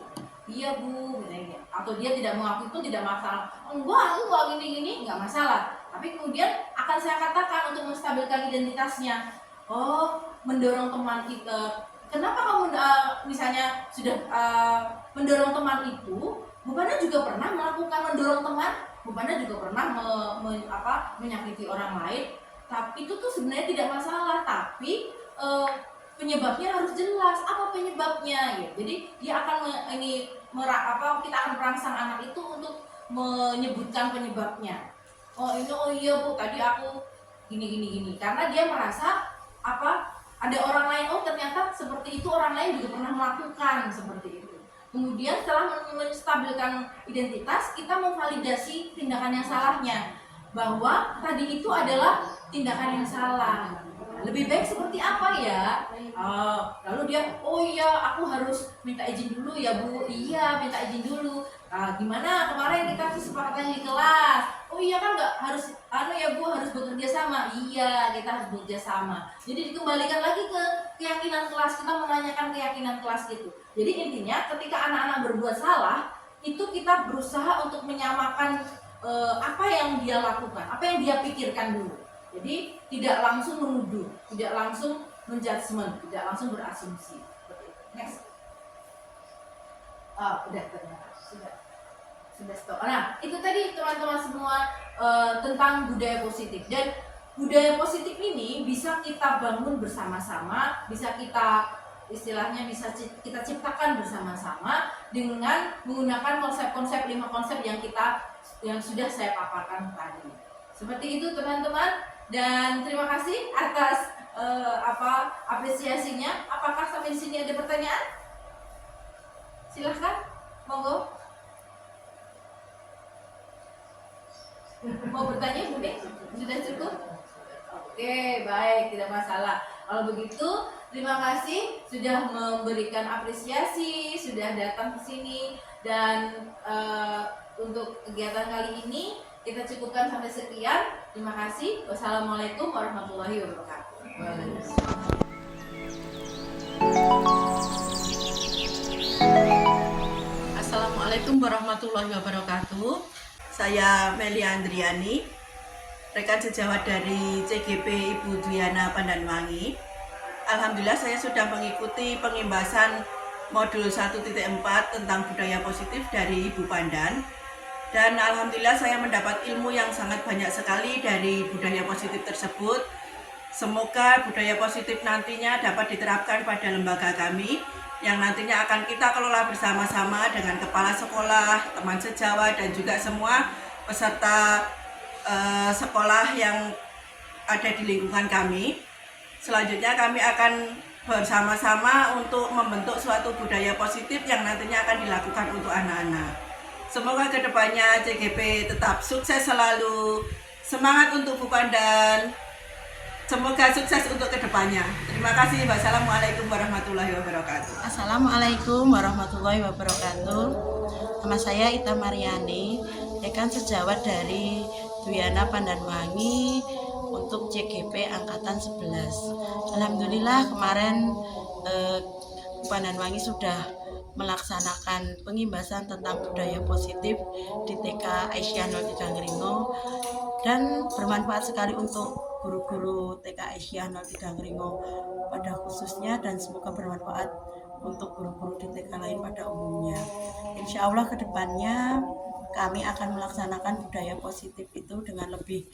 Iya Bu, misalnya. Atau dia tidak mengakui itu tidak masalah. Enggak gini enggak masalah. Tapi kemudian akan saya katakan untuk menstabilkan identitasnya. Oh, mendorong teman kita Kenapa kamu misalnya sudah mendorong teman itu? Bu Panda juga pernah melakukan mendorong teman. Bu Panda juga pernah menyakiti orang lain. Tapi itu tuh sebenarnya tidak masalah. Tapi penyebabnya harus jelas. Apa penyebabnya? Ya. Jadi dia akan kita akan merangsang anak itu untuk menyebutkan penyebabnya. Oh iya Bu, tadi aku gini. Karena dia merasa ada orang lain, ternyata seperti itu, orang lain juga pernah melakukan seperti itu. Kemudian setelah menstabilkan identitas, kita memvalidasi tindakan yang salahnya, bahwa tadi itu adalah tindakan yang salah. Lebih baik seperti apa ya? Lalu dia, oh iya aku harus minta izin dulu ya Bu. Iya, minta izin dulu. Gimana kemarin kita kesepakatan di kelas? Oh iya kan nggak harus ya Bu, harus bekerja sama. Iya, kita harus bekerja sama. Jadi dikembalikan lagi ke keyakinan kelas, kita menanyakan keyakinan kelas gitu. Jadi intinya ketika anak-anak berbuat salah, itu kita berusaha untuk menyamakan apa yang dia lakukan, apa yang dia pikirkan dulu. Jadi tidak langsung menuduh, tidak langsung menjudgment, tidak langsung berasumsi. Next. Udah ternyata sudah stop. Nah, itu tadi teman-teman semua tentang budaya positif. Dan budaya positif ini bisa kita bangun bersama-sama, bisa kita kita ciptakan bersama-sama dengan menggunakan konsep-konsep 5 konsep yang sudah saya paparkan tadi. Seperti itu teman-teman, dan terima kasih atas apresiasinya. Apakah sampai di sini ada pertanyaan? Silahkan, monggo. Mau bertanya Bu Ning? Sudah cukup? Oke, baik, tidak masalah. Kalau begitu, terima kasih sudah memberikan apresiasi, sudah datang ke sini, dan untuk kegiatan kali ini kita cukupkan sampai sekian. Terima kasih. Wassalamualaikum warahmatullahi wabarakatuh. Assalamualaikum warahmatullahi wabarakatuh. Saya Meli Andriani, rekan sejawat dari CGP Ibu Dwiana Pandanwangi. Alhamdulillah saya sudah mengikuti pengimbasan modul 1.4 tentang budaya positif dari Ibu Pandan. Dan alhamdulillah saya mendapat ilmu yang sangat banyak sekali dari budaya positif tersebut. Semoga budaya positif nantinya dapat diterapkan pada lembaga kami, yang nantinya akan kita kelola bersama-sama dengan kepala sekolah, teman sejawat, dan juga semua peserta sekolah yang ada di lingkungan kami. Selanjutnya kami akan bersama-sama untuk membentuk suatu budaya positif yang nantinya akan dilakukan untuk anak-anak. Semoga kedepannya CGP tetap sukses selalu. Semangat untuk Bu Pandan. Semoga sukses untuk kedepannya. Terima kasih. Wassalamualaikum warahmatullahi wabarakatuh. Assalamualaikum warahmatullahi wabarakatuh. Nama saya Ita Mariani, rekan sejawat dari Dwiana Pandanwangi untuk CGP Angkatan 11. Alhamdulillah kemarin Pandanwangi sudah melaksanakan pengimbasan tentang budaya positif di TK Aisyah 03 Ngringo, dan bermanfaat sekali untuk guru-guru TK Aisyah 03 Ngringo pada khususnya, dan semoga bermanfaat untuk guru-guru di TK lain pada umumnya. Insya Allah kedepannya kami akan melaksanakan budaya positif itu dengan lebih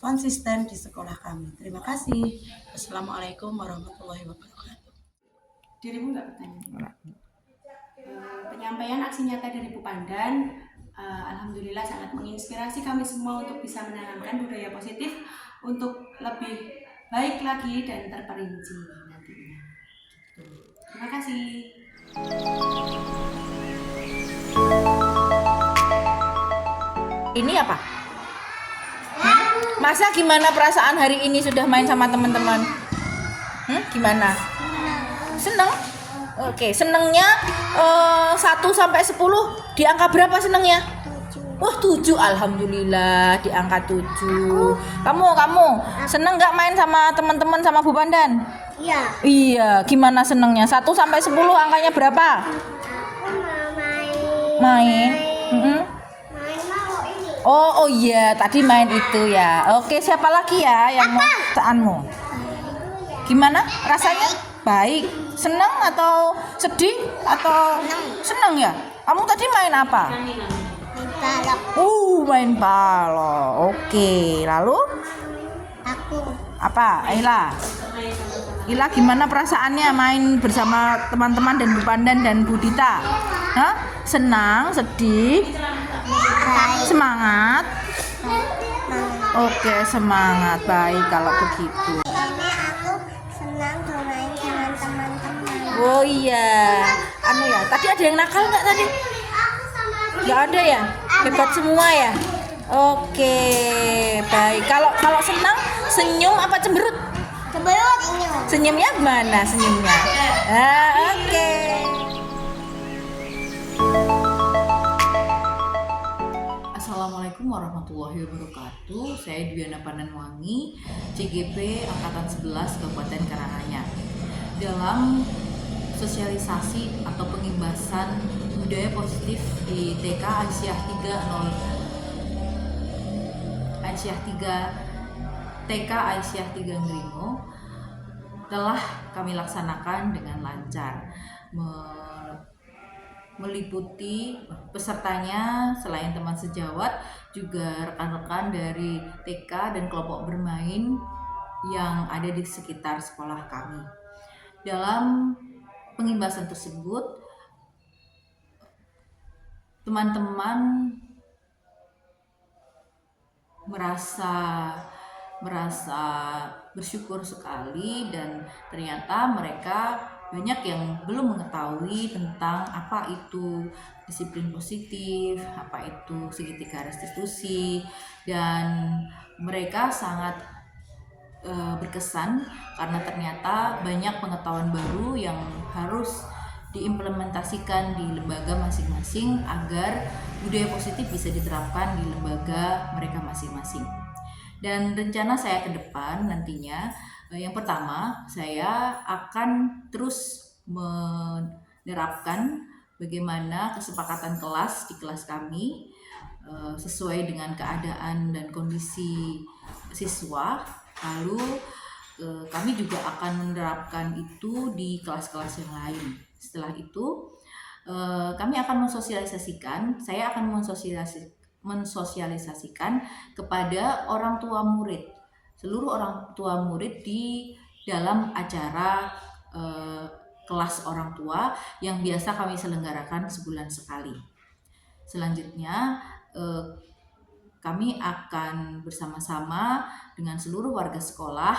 konsisten di sekolah kami. Terima kasih. Wassalamualaikum warahmatullahi wabarakatuh. Dirimu nggak bertanya? Penyampaian aksi nyata dari Bu Pandan alhamdulillah sangat menginspirasi kami semua untuk bisa menanamkan budaya positif untuk lebih baik lagi dan terperinci nantinya. Terima kasih. Ini apa? Masa gimana perasaan hari ini sudah main sama teman-teman? Gimana? Seneng? Oke, senengnya 1 sampai 10 di angka berapa senengnya? Wah 7, alhamdulillah di angka 7. Kamu seneng nggak main sama teman-teman sama Bu Pandan? Iya. Iya, gimana senengnya? 1 sampai 10 angkanya berapa? Aku mau main. Main. Main mau ini. Oh iya, tadi main itu ya. Oke, siapa lagi ya yang mau perasaanmu? Gimana rasanya? Baik. Senang atau sedih atau senang ya? Kamu tadi main apa? Balok. Main balok. Oke, lalu Aku apa? Ila gimana perasaannya main bersama teman-teman dan Bu Pandan dan Bu Dita? Hah? Senang, sedih, baik. semangat? Oke, semangat. Baik kalau begitu. Ini aku senang bermain dengan teman-teman. Oh iya, tadi ada yang nakal nggak tadi? Nggak ada ya? Hebat semua ya? Oke, baik. Kalau senang, senyum apa cemberut? Cemberut. Senyumnya gimana senyumnya? Oke. Assalamualaikum warahmatullahi wabarakatuh. Saya Dwiana Pandanwangi, CGP Angkatan 11 Kabupaten Karanganyar. Dalam sosialisasi atau pengimbasan budaya positif di TK Aisyah 3 TK Aisyah 3 Ngringo telah kami laksanakan dengan lancar. Meliputi pesertanya selain teman sejawat juga rekan-rekan dari TK dan kelompok bermain yang ada di sekitar sekolah kami. Dalam pengimbasan tersebut, teman-teman merasa bersyukur sekali dan ternyata mereka banyak yang belum mengetahui tentang apa itu disiplin positif, apa itu segitiga restitusi, dan mereka sangat berkesan karena ternyata banyak pengetahuan baru yang harus diimplementasikan di lembaga masing-masing agar budaya positif bisa diterapkan di lembaga mereka masing-masing. Dan rencana saya ke depan nantinya, yang pertama saya akan terus menerapkan bagaimana kesepakatan kelas di kelas kami sesuai dengan keadaan dan kondisi siswa. Lalu kami juga akan menerapkan itu di kelas-kelas yang lain. Setelah itu kami akan saya akan mensosialisasikan kepada orang tua murid, seluruh orang tua murid di dalam acara kelas orang tua yang biasa kami selenggarakan sebulan sekali. Selanjutnya kami akan bersama-sama dengan seluruh warga sekolah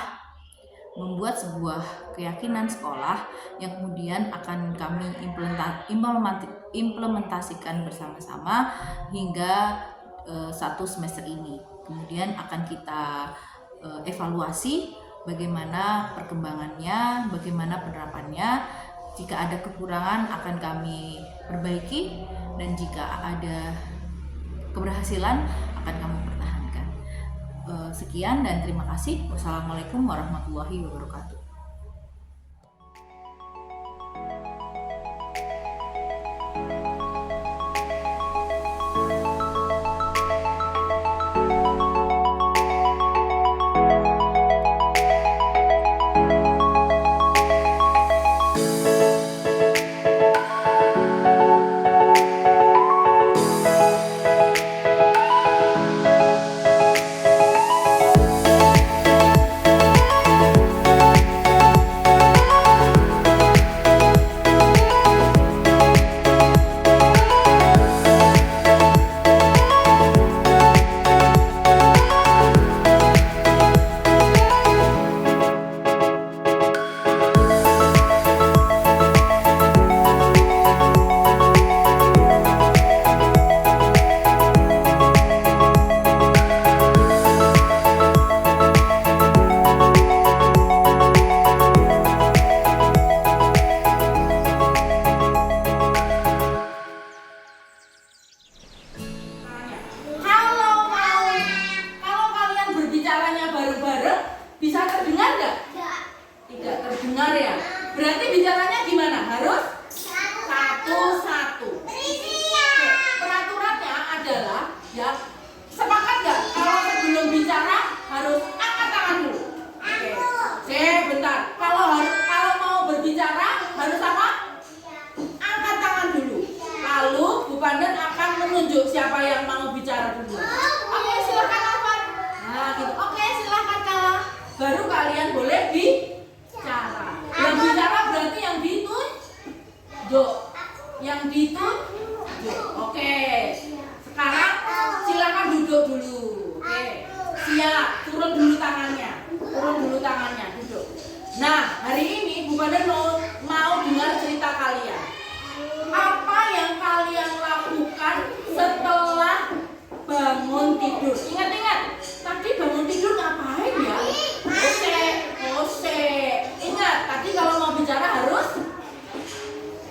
membuat sebuah keyakinan sekolah yang kemudian akan kami implementasikan bersama-sama hingga 1 semester ini. Kemudian akan kita evaluasi bagaimana perkembangannya, bagaimana penerapannya. Jika ada kekurangan akan kami perbaiki, dan jika ada keberhasilan akan kami pertahankan. Sekian dan terima kasih. Wassalamualaikum warahmatullahi wabarakatuh. tidur. Ingat-ingat, tadi bangun tidur ngapain ya? Ose. Ingat, tadi kalau mau bicara harus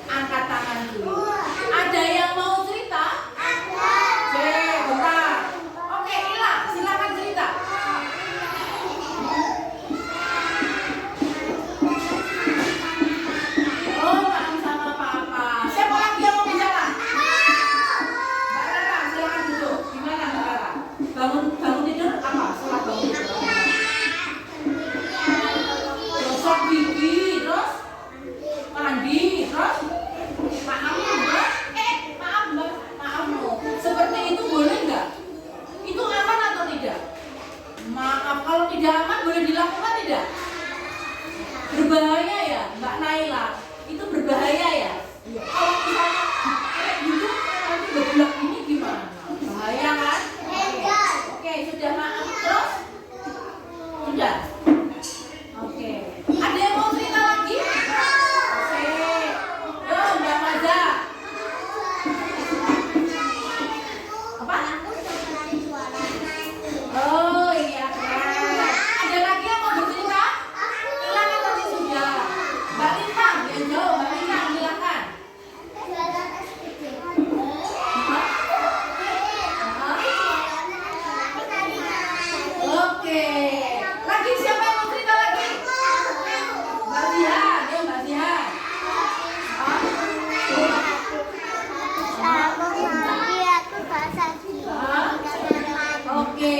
angkat tangan dulu. Ada yang mau cerita? Oke, bentar. Oke, Ila, silakan cerita. Oh, main sama papa. Siapa lagi yang mau bicara? Mbak Rara, silakan duduk. Gimana Mbak Rara? Bangun tidur apa? Setelah bangun tidur. Gosok gigi, terus mandi, terus maaf Mbak. Maaf Mbak, maaf Mbak. Seperti itu boleh nggak? Itu aman atau tidak? Maaf, kalau tidak aman boleh dilakukan tidak? Berbahaya ya Mbak Naila? Itu berbahaya ya? Kalau misalnya kayak gitu nanti berbelak ini gimana? Bahaya kan? Oke, sudah maaf. Terus? Sudah? Oke. Ada yang mau cerita lagi? Oke. Yo, Mbak Maza. Apa? Oh iya keren. Ada lagi yang mau bercerita? Silakan tadi sudah. Mbak Lintang, yang jauh Mbak Lintang silakan. Oke. Lagi siapa yang mau cerita lagi? Mbak Zihan, ya Mbak Zihan. Oke.